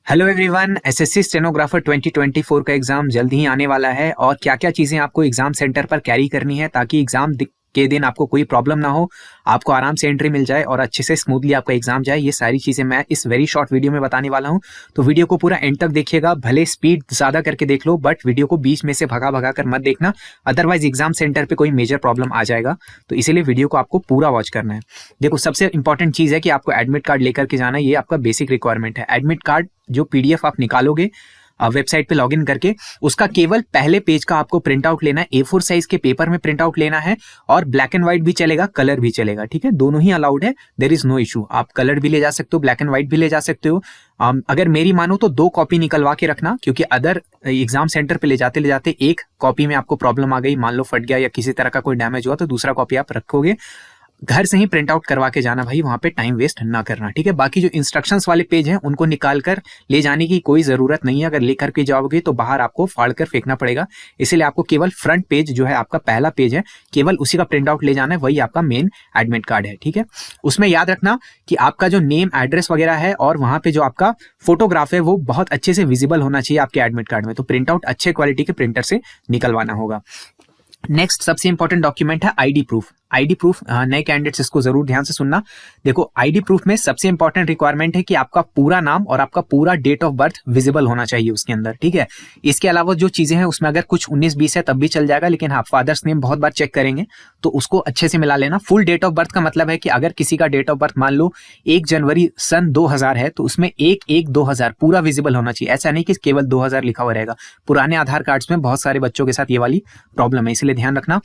Hello everyone, SSC stenographer 2024 का exam जल्द ही आने वाला है और क्या क्या चीजें आपको एग्जाम सेंटर पर कैरी करनी है ताकि एग्जाम के दिन आपको कोई प्रॉब्लम ना हो, आपको आराम से एंट्री मिल जाए और अच्छे से स्मूथली आपका एग्जाम जाए। ये सारी चीजें मैं इस वेरी शॉर्ट वीडियो में बताने वाला हूं, तो वीडियो को पूरा एंड तक देखिएगा। भले स्पीड ज्यादा करके देख लो बट वीडियो को बीच में से भगा भगा कर मत देखना, अदरवाइज एग्जाम सेंटर पे कोई मेजर प्रॉब्लम आ जाएगा। तो इसीलिए वीडियो को आपको पूरा वॉच करना है। देखो, सबसे इंपॉर्टेंट चीज है कि आपको एडमिट कार्ड लेकर के जाना है। ये आपका बेसिक रिक्वायरमेंट है। एडमिट कार्ड जो पीडीएफ आप निकालोगे वेबसाइट पे लॉगिन करके, उसका केवल पहले पेज का आपको प्रिंट आउट लेना है। A4 साइज के पेपर में प्रिंट आउट लेना है और ब्लैक एंड व्हाइट भी चलेगा, कलर भी चलेगा। ठीक है, दोनों ही अलाउड है, देयर इज नो इशू। आप कलर भी ले जा सकते हो, ब्लैक एंड व्हाइट भी ले जा सकते हो। अगर मेरी मानो तो 2 कॉपी निकलवा के रखना, क्योंकि अदर एग्जाम सेंटर पे ले जाते एक कॉपी में आपको प्रॉब्लम आ गई, मान लो फट गया या किसी तरह का कोई डैमेज हुआ, तो दूसरा कॉपी आप रखोगे। घर से ही प्रिंट आउट करवा के जाना भाई, वहां पे टाइम वेस्ट ना करना। ठीक है, बाकी जो इंस्ट्रक्शंस वाले पेज हैं उनको निकाल कर ले जाने की कोई जरूरत नहीं है। अगर लेकर के जाओगे तो बाहर आपको फाड़ कर फेंकना पड़ेगा, इसीलिए आपको केवल फ्रंट पेज जो है, आपका पहला पेज है, केवल उसी का प्रिंट आउट ले जाना है। वही आपका मेन एडमिट कार्ड है। ठीक है, उसमें याद रखना कि आपका जो नेम, एड्रेस वगैरह है और वहां पे जो आपका फोटोग्राफ है वो बहुत अच्छे से विजिबल होना चाहिए आपके एडमिट कार्ड में। तो प्रिंट आउट अच्छे क्वालिटी के प्रिंटर से निकलवाना होगा। नेक्स्ट सबसे इंपॉर्टेंट डॉक्यूमेंट है आईडी प्रूफ। आईडी प्रूफ, नए कैंडिडेट्स इसको जरूर ध्यान से सुनना। देखो, आईडी प्रूफ में सबसे इंपॉर्टेंट रिक्वायरमेंट है कि आपका पूरा नाम और आपका पूरा डेट ऑफ बर्थ विजिबल होना चाहिए उसके अंदर। ठीक है, इसके अलावा जो चीजें हैं उसमें अगर कुछ 19-20 है तब भी चल जाएगा, लेकिन आप फादर्स नेम बहुत बार चेक करेंगे तो उसको अच्छे से मिला लेना। फुल डेट ऑफ बर्थ का मतलब है कि अगर किसी का डेट ऑफ बर्थ मान लो 1 जनवरी सन 2000 है तो उसमें 1/1/2000 पूरा विजिबल होना चाहिए। ऐसा नहीं कि केवल 2000 लिखा हुआ रहेगा। पुराने आधार कार्ड्स में बहुत सारे बच्चों के साथ ये वाली प्रॉब्लम है, इसलिए ध्यान रखना।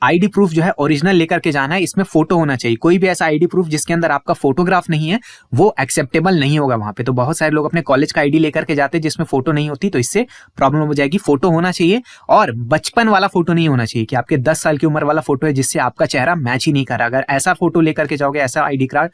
आईडी प्रूफ जो है ओरिजिनल लेकर के जाना है, इसमें फोटो होना चाहिए। कोई भी ऐसा आईडी प्रूफ जिसके अंदर आपका फोटोग्राफ नहीं है वो एक्सेप्टेबल नहीं होगा वहां पे। तो बहुत सारे लोग अपने कॉलेज का आईडी लेकर के जाते हैं जिसमें फोटो नहीं होती, तो इससे प्रॉब्लम हो जाएगी। फोटो होना चाहिए और बचपन वाला फोटो नहीं होना चाहिए कि आपके 10 साल की उम्र वाला फोटो है जिससे आपका चेहरा मैच ही नहीं कर रहा। अगर ऐसा फोटो लेकर के जाओगे, ऐसा आईडी कार्ड,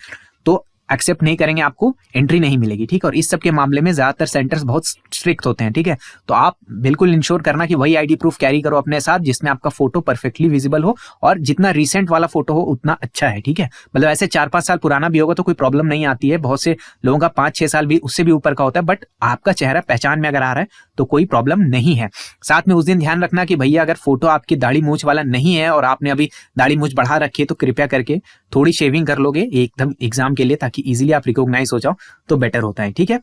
तो एक्सेप्ट नहीं करेंगे, आपको एंट्री नहीं मिलेगी। ठीक है, और इस सब के मामले में ज्यादातर सेंटर्स बहुत स्ट्रिक्ट होते हैं। ठीक है, तो आप बिल्कुल इंश्योर करना कि वही आईडी प्रूफ कैरी करो अपने साथ जिसमें आपका फोटो परफेक्टली विजिबल हो और जितना रिसेंट वाला फोटो हो उतना अच्छा है। ठीक है, मतलब ऐसे 4-5 साल पुराना भी होगा तो कोई प्रॉब्लम नहीं आती है। बहुत से लोगों का 5-6 साल भी उससे भी ऊपर का होता है, बट आपका चेहरा पहचान में अगर आ रहा है तो कोई प्रॉब्लम नहीं है। साथ में उस दिन ध्यान रखना कि भैया अगर फोटो आपकी दाढ़ी मूंछ वाला नहीं है और आपने अभी दाढ़ी मूंछ बढ़ा रखी है तो कृपया करके थोड़ी शेविंग कर लोगे एकदम एग्जाम के लिए, ताकि इजीली आप रिकॉग्नाइज हो जाओ तो बेटर होता है। ठीक है,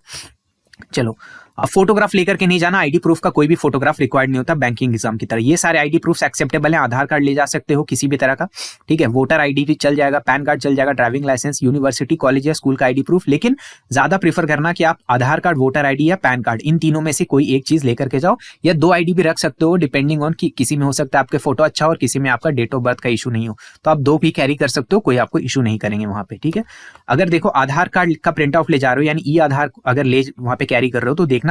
चलो, फोटोग्राफ लेकर के नहीं जाना। आईडी प्रूफ का कोई भी फोटोग्राफ रिक्वायर्ड नहीं होता बैंकिंग एग्जाम की तरह। ये सारे आईडी प्रूफ एक्सेप्टेबल हैं। आधार कार्ड ले जा सकते हो किसी भी तरह का, ठीक है, वोटर आईडी भी चल जाएगा, पैन कार्ड चल जाएगा, ड्राइविंग लाइसेंस, यूनिवर्सिटी, कॉलेज या स्कूल का आईडी प्रूफ। लेकिन ज्यादा प्रीफर करना कि आप आधार कार्ड, वोटर आईडी या पैन कार्ड, इन तीनों में से कोई एक चीज लेकर के जाओ, या 2 आईडी भी रख सकते हो डिपेंडिंग ऑन कि किसी में हो सकता है आपके फोटो अच्छा हो और किसी में आपका डेट ऑफ बर्थ का इशू नहीं हो, तो आप 2 भी कैरी कर सकते हो, कोई आपको इशू नहीं करेंगे वहां पे। ठीक है, अगर देखो आधार कार्ड का प्रिंट आउट ले जा रहे हो यानी ई आधार अगर ले वहां पे कैरी कर रहे हो तो देखना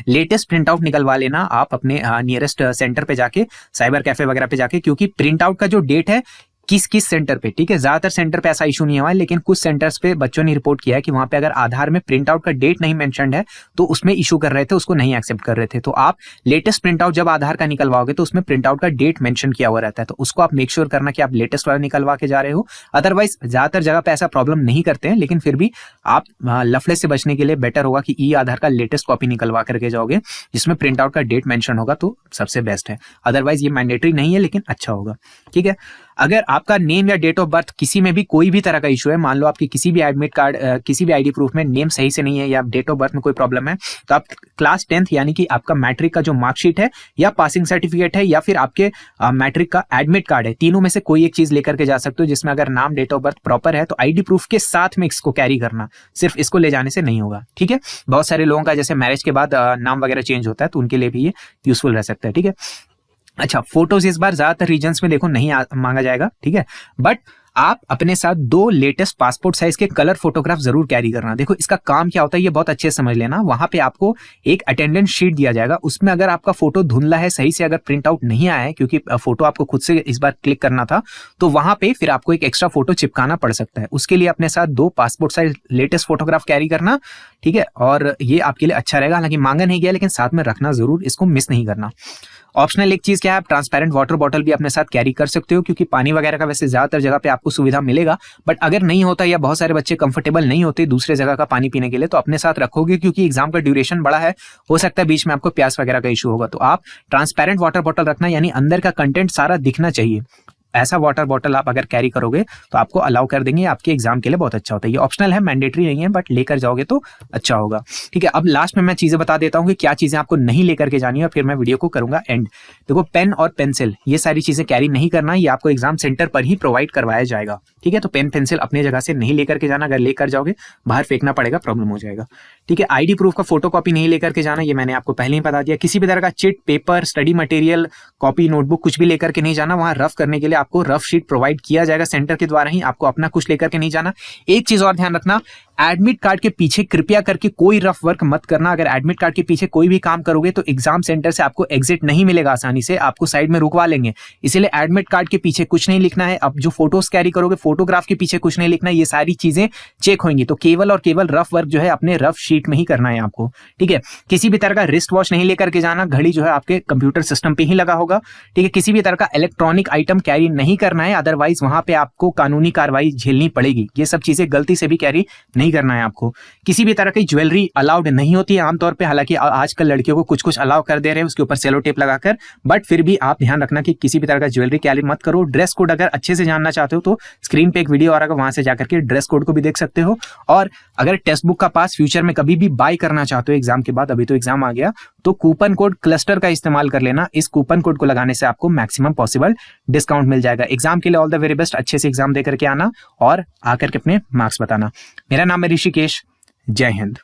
लेटेस्ट प्रिंट आउट निकलवा लेना आप अपने नियरेस्ट सेंटर पे जाके, साइबर कैफे वगैरह पे जाके, क्योंकि प्रिंट आउट का जो डेट है किस किस सेंटर पे, ठीक है, ज्यादातर सेंटर पे ऐसा इशू नहीं हुआ है, लेकिन कुछ सेंटर्स पे बच्चों ने रिपोर्ट किया है कि वहां पे अगर आधार में प्रिंट आउट का डेट नहीं मेंशन्ड है तो उसमें इशू कर रहे थे, उसको नहीं एक्सेप्ट कर रहे थे। तो आप लेटेस्ट प्रिंट आउट जब आधार का निकलवाओगे तो उसमें प्रिंट आउट का डेट मेंशन किया हुआ रहता है, तो उसको आप मेक श्योर करना कि आप लेटेस्ट वाला निकलवा के जा रहे हो। अदरवाइज ज्यादातर जगह पे ऐसा प्रॉब्लम नहीं करते हैं, लेकिन फिर भी आप लफड़े से बचने के लिए बेटर होगा कि ई आधार का लेटेस्ट कॉपी निकलवा करके जाओगे जिसमें प्रिंट आउट का डेट मेंशन होगा, तो सबसे बेस्ट है। अदरवाइज ये मैंडेटरी नहीं है लेकिन अच्छा होगा। ठीक है, अगर आपका नेम या डेट ऑफ बर्थ किसी में भी कोई भी तरह का इशू है, मान लो आपकी किसी भी एडमिट कार्ड, किसी भी आईडी प्रूफ में नेम सही से नहीं है या डेट ऑफ बर्थ में कोई प्रॉब्लम है, तो आप क्लास 10th यानी कि आपका मैट्रिक का जो मार्कशीट है या पासिंग सर्टिफिकेट है या फिर आपके मैट्रिक का एडमिट कार्ड है, तीनों में से कोई एक चीज लेकर के जा सकते हो जिसमें अगर नाम, डेट ऑफ बर्थ प्रॉपर है, तो आईडी प्रूफ के साथ में इसको कैरी करना, सिर्फ इसको ले जाने से नहीं होगा। ठीक है, बहुत सारे लोगों का जैसे मैरिज के बाद नाम वगैरह चेंज होता है तो उनके लिए भी ये यूजफुल रह सकता है। ठीक है, अच्छा, फोटोज इस बार ज्यादातर रीजन्स में देखो नहीं मांगा जाएगा। ठीक है, बट आप अपने साथ 2 लेटेस्ट पासपोर्ट साइज के कलर फोटोग्राफ जरूर कैरी करना। देखो इसका काम क्या होता है ये बहुत अच्छे से समझ लेना। वहां पे आपको एक अटेंडेंस शीट दिया जाएगा, उसमें अगर आपका फोटो धुंधला है, सही से अगर प्रिंट आउट नहीं आया है, क्योंकि फोटो आपको खुद से इस बार क्लिक करना था, तो वहां पे फिर आपको एक एक्स्ट्रा फोटो चिपकाना पड़ सकता है। उसके लिए अपने साथ 2 passport size latest photograph carry करना। ठीक है, और ये आपके लिए अच्छा रहेगा। हालांकि मांगा नहीं गया लेकिन साथ में रखना जरूर, इसको मिस नहीं करना। ऑप्शनल एक चीज क्या है, आप ट्रांसपेरेंट वाटर बॉटल भी अपने साथ कैरी कर सकते हो, क्योंकि पानी वगैरह का वैसे ज्यादातर जगह पे आपको सुविधा मिलेगा, बट अगर नहीं होता या बहुत सारे बच्चे कंफर्टेबल नहीं होते दूसरे जगह का पानी पीने के लिए, तो अपने साथ रखोगे, क्योंकि एग्जाम का ड्यूरेशन बड़ा है, हो सकता है बीच में आपको प्यास वगैरह का इशू होगा। तो आप ट्रांसपेरेंट वाटर बॉटल रखना, यानी अंदर का कंटेंट सारा दिखना चाहिए, ऐसा वाटर बॉटल आप अगर कैरी करोगे तो आपको अलाउ कर देंगे, आपके एग्जाम के लिए बहुत अच्छा होता है। ये ऑप्शनल है, मैंडेटरी नहीं है, बट लेकर जाओगे तो अच्छा होगा। ठीक है, अब लास्ट में मैं चीजें बता देता हूँ कि क्या चीजें आपको नहीं लेकर के जानी है, और फिर मैं वीडियो को करूंगा एंड। देखो, पेन और पेंसिल ये सारी चीजें कैरी नहीं करना, ये आपको एग्जाम सेंटर पर ही प्रोवाइड करवाया जाएगा। ठीक है, तो पेन पेंसिल अपनी जगह से नहीं लेकर के जाना, अगर लेकर जाओगे बाहर फेंकना पड़ेगा, प्रॉब्लम हो जाएगा। ठीक है, आईडी प्रूफ का फोटो कॉपी नहीं लेकर के जाना, ये मैंने आपको पहले ही बता दिया। किसी भी तरह का chit, paper, study material, copy, notebook कुछ भी लेकर के नहीं जाना। वहां रफ करने के लिए आपको रफ शीट प्रोवाइड किया जाएगा सेंटर के द्वारा ही, आपको अपना कुछ लेकर के नहीं जाना। एक चीज और ध्यान रखना, एडमिट कार्ड के पीछे कृपया करके कोई रफ वर्क मत करना। अगर एडमिट कार्ड के पीछे कोई भी काम करोगे तो एग्जाम सेंटर से आपको एग्जिट नहीं मिलेगा आसानी से, आपको साइड में रुकवा लेंगे। इसीलिए एडमिट कार्ड के पीछे कुछ नहीं लिखना है। अब जो फोटोज कैरी करोगे, फोटोग्राफ के पीछे कुछ नहीं लिखना है, ये सारी चीजें चेक होंगी। तो केवल और केवल रफ वर्क जो है अपने रफ शीट में ही करना है आपको। ठीक है, किसी भी तरह का रिस्ट वॉच नहीं लेकर के जाना, घड़ी जो है आपके कंप्यूटर सिस्टम पे ही लगा होगा। ठीक है, किसी भी तरह का इलेक्ट्रॉनिक आइटम कैरी नहीं करना है, अदरवाइज वहां पे आपको कानूनी कार्रवाई झेलनी पड़ेगी। ये सब चीजें गलती से भी कैरी नहीं करना है आपको। किसी भी तरह की ज्वेलरी अलाउड नहीं होती है आमतौर पे, हालांकि आजकल लड़कियों को कुछ कुछ अलाउ कर दे रहे हैं उसके ऊपर सेलो टेप लगाकर, बट फिर भी आप ध्यान रखना कि किसी भी तरह का ज्वेलरी कैरी मत करो। ड्रेस कोड अगर अच्छे से जानना चाहते हो तो स्क्रीन पे एक वीडियो आ रहा है, वहां से जाकर के ड्रेस कोड को भी देख सकते हो। और अगर टेक्स्ट बुक का पास फ्यूचर में कभी भी बाय करना चाहते हो एग्जाम के बाद, अभी तो एग्जाम आ गया, तो कूपन कोड क्लस्टर का इस्तेमाल कर लेना। इस कूपन कोड को लगाने से आपको मैक्सिमम पॉसिबल डिस्काउंट मिल जाएगा। एग्जाम के लिए ऑल द वेरी बेस्ट, अच्छे से एग्जाम देकर के आना और आकर के अपने मार्क्स बताना। मेरा नाम है ऋषिकेश, जय हिंद।